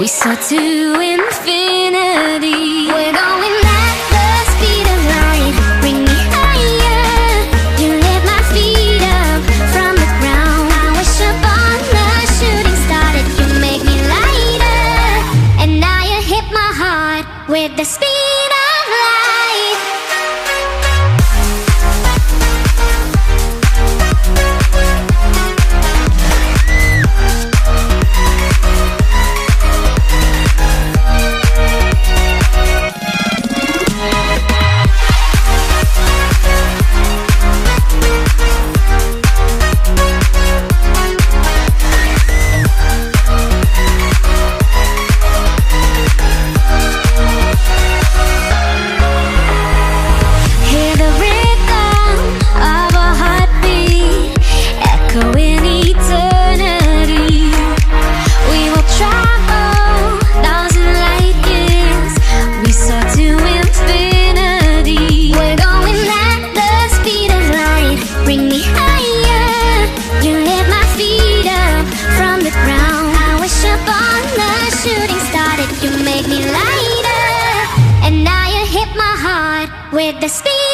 We soar to infinity. We're going at the speed of light. Bring me higher. You lift my feet up from the ground. I wish upon the shooting star that you make me lighter. And now you hit my heart with the speed of light. With the speed